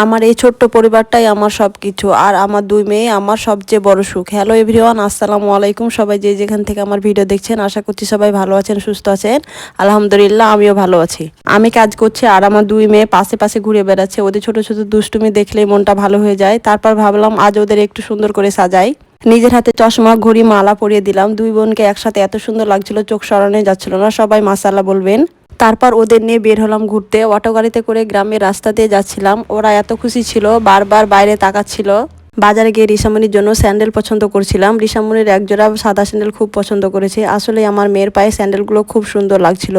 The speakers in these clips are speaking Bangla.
আমার এই ছোট্ট পরিবারটাই আমার সবকিছু, আর আমার দুই মেয়ে আমার সবচেয়ে বড় সুখ। হ্যালো এভরিওয়ান, আসসালামু আলাইকুম। সবাই যে যেখান থেকে আমার ভিডিও দেখছেন, আশা করছি সবাই ভালো আছেন, সুস্থ আছেন। আলহামদুলিল্লাহ, আমিও ভালো আছি। আমি কাজ করছি আর আমার দুই মেয়ে পাশে পাশে ঘুরে বেড়াচ্ছে। ওদের ছোট ছোট দুষ্টুমি দেখলেই মনটা ভালো হয়ে যায়। তারপর ভাবলাম আজ ওদের একটু সুন্দর করে সাজাই। নিজের হাতে চশমা, ঘড়ি, মালা পরিয়ে দিলাম। দুই বোনকে একসাথে এত সুন্দর লাগছিল, চোখ সরানো যাচ্ছিল না। সবাই মাশাআল্লাহ বলবেন। তারপর ওদের নিয়ে বের হলাম ঘুরতে। অটো গাড়িতে করে গ্রামের রাস্তা দিয়ে যাচ্ছিলাম। ওরা এত খুশি ছিল, বারবার বাইরে তাকাচ্ছিল। বাজারে গিয়ে রিসামনির জন্য স্যান্ডেল পছন্দ করছিলাম। রিসামনির একজোড়া সাদা স্যান্ডেল খুব পছন্দ করেছে। আসলে আমার মেয়ের পায়ে স্যান্ডেলগুলো খুব সুন্দর লাগছিল।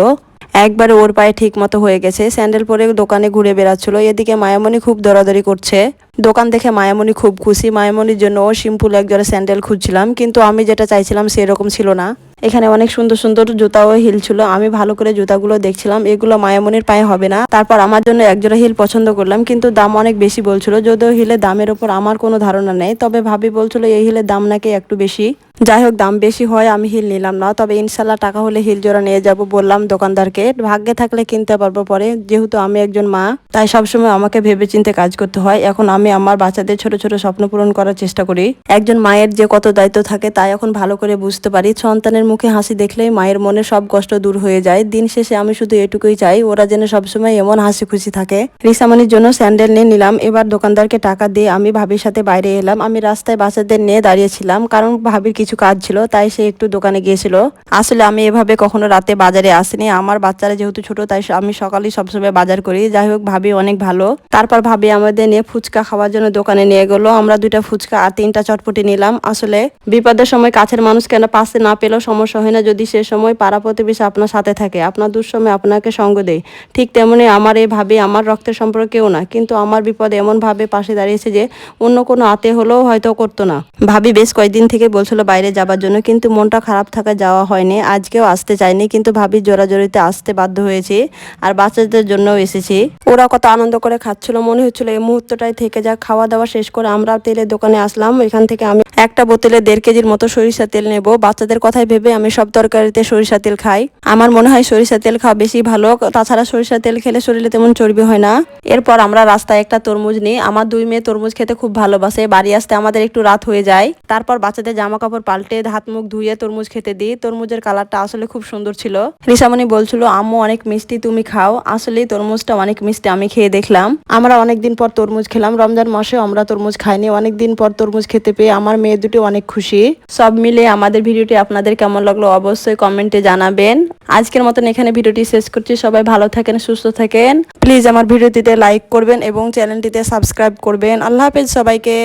একবারে ওর পায়ে ঠিক মতো হয়ে গেছে। স্যান্ডেল পরে দোকানে ঘুরে বেড়াচ্ছিল। এদিকে মায়ামণি খুব দৌড়াদৌড়ি করছে। দোকান দেখে মায়ামণি খুব খুশি। মায়ামণির জন্য ও সিম্পল একজোড়া স্যান্ডেল খুঁজছিলাম, কিন্তু আমি যেটা চাইছিলাম সেরকম ছিল না। এখানে অনেক সুন্দর সুন্দর জুতা ও হিল ছিল। আমি ভালো করে জুতাগুলো দেখছিলাম, এগুলো মায়ামনির পায়ে হবে না। তারপর আমার জন্য একজোড়া হিল পছন্দ করলাম, কিন্তু দাম অনেক বেশি বলছিল। যদিও হিলের দামের ওপর আমার কোনো ধারণা নেই, তবে ভাবি বলছিল এই হিলের দাম নাকি একটু বেশি। যাই হোক, দাম বেশি হয় আমি হিল নিলাম না, তবে ইনশাল্লাহ টাকা হলে হিল জোড়া নিয়ে যাব বললাম দোকানদারকে। ভাগ্যে থাকলে কিনতে পারবো পরে, যেহেতু আমি একজন মা, তাই সবসময় আমাকে ভেবেচিন্তে কাজ করতে হয়। এখন আমি আমার বাচ্চাদের ছোট ছোট স্বপ্ন পূরণ করার চেষ্টা করি। একজন মায়ের যে কত দায়িত্ব থাকে তাই এখন ভালো করে বুঝতে পারি। সন্তানের মুখে হাসি দেখলেই মায়ের মনে সব কষ্ট দূর হয়ে যায়। দিন শেষে আমি শুধু এটুকুই চাই, ওরা যেন সবসময় এমন হাসি খুশি থাকে। রিসামনির জন্য স্যান্ডেল নিয়ে নিলাম। এবার দোকানদারকে টাকা দিয়ে আমি ভাবির সাথে বাইরে এলাম। আমি রাস্তায় বাচ্চাদের নিয়ে দাঁড়িয়েছিলাম, কারণ ভাবির কিছু কাজ ছিল, তাই সে একটু দোকানে গিয়েছিল। আসলে আমি এভাবে কখনো রাতে বাজারে আসিনি। আমার বাচ্চারা যেহেতু ছোট, তাই আমি সকালেই সবসময় বাজার করি। যাই হোক, ভাবি অনেক ভালো। তারপর ভাবি আমাদের নিয়ে ফুচকা খাওয়ার জন্য দোকানে নিয়ে গেলো। আমরা 2টা ফুচকা আর 3টা চটপটি নিলাম। আসলে বিপদের সময় কাছের মানুষ কেন পাশে না পেলেও সমস্যা হয় না, যদি সে সময় পাড়া প্রতিবেশী আপনার সাথে থাকে, আপনার দুঃসময় আপনাকে সঙ্গ দেয়। ঠিক তেমনি আমার এই ভাবি আমার রক্তের সম্পর্ক কেউ না, কিন্তু আমার বিপদে এমন ভাবে পাশে দাঁড়িয়েছে যে অন্য কোনো আত্মীয় হলেও হয়তো করতো না। ভাবি বেশ কয়েকদিন থেকে বলছিল বাইরে যাবার জন্য, কিন্তু মনটা খারাপ থাকা যাওয়া হয়নি। আজকেও আসতে চাইনি, কিন্তু ভাবির জোরাজোরিতে আসতে বাধ্য হয়েছি। আর বাচ্চাদের জন্যও এসেছি। ওরা কত আনন্দ করে খাচ্ছিল, মনে হচ্ছিল এই মুহূর্তটাই থেকে যাক। খাওয়া দাওয়া শেষ করে আমরা তেলের দোকানে আসলাম। এখান থেকে আমি একটা বোতলে 1.5 কেজির মতো সরিষা তেল নেব। বাচ্চাদের কথাই ভেবে আমি সব তরকারিতে সরিষা তেল খাই। আমার মনে হয় সরিষা তেল খাওয়া বেশি ভালো, তাছাড়া সরিষা তেল খেলে শরীরে তেমন চর্বি হয় না। এরপর আমরা রাস্তায় একটা তরমুজ নিই। আমার দুই মেয়ে তরমুজ খেতে খুব ভালোবাসে। বাড়ি আসতে আমাদের একটু রাত হয়ে যায়। তারপর বাচ্চাদের জামা কাপড় পাল্টে হাত মুখ ধুয়ে তরমুজ খেতে দিই। তরমুজের কালারটা আসলে খুব সুন্দর ছিল। রিসামণি বলছিল আম্মু অনেক মিষ্টি, তুমি খাও। আসলে তরমুজটা অনেক মিষ্টি, আমি খেয়ে দেখলাম। আমরা অনেকদিন পর তরমুজ খেলাম। রমজান মাসে আমরা তরমুজ খাইনি, অনেকদিন পর তরমুজ খেতে পেয়ে আমার মেয়ে দুটি অনেক খুশি। সব মিলে আমাদের ভিডিওটি আপনাদের কেমন লাগলো অবশ্যই কমেন্টে জানাবেন। আজকের মতন এখানে ভিডিওটি শেষ করছি। সবাই ভালো থাকেন, সুস্থ থাকেন। প্লিজ আমার ভিডিওটিতে লাইক করবেন এবং চ্যানেলটিতে সাবস্ক্রাইব করবেন। আল্লাহ হাফেজ সবাইকে।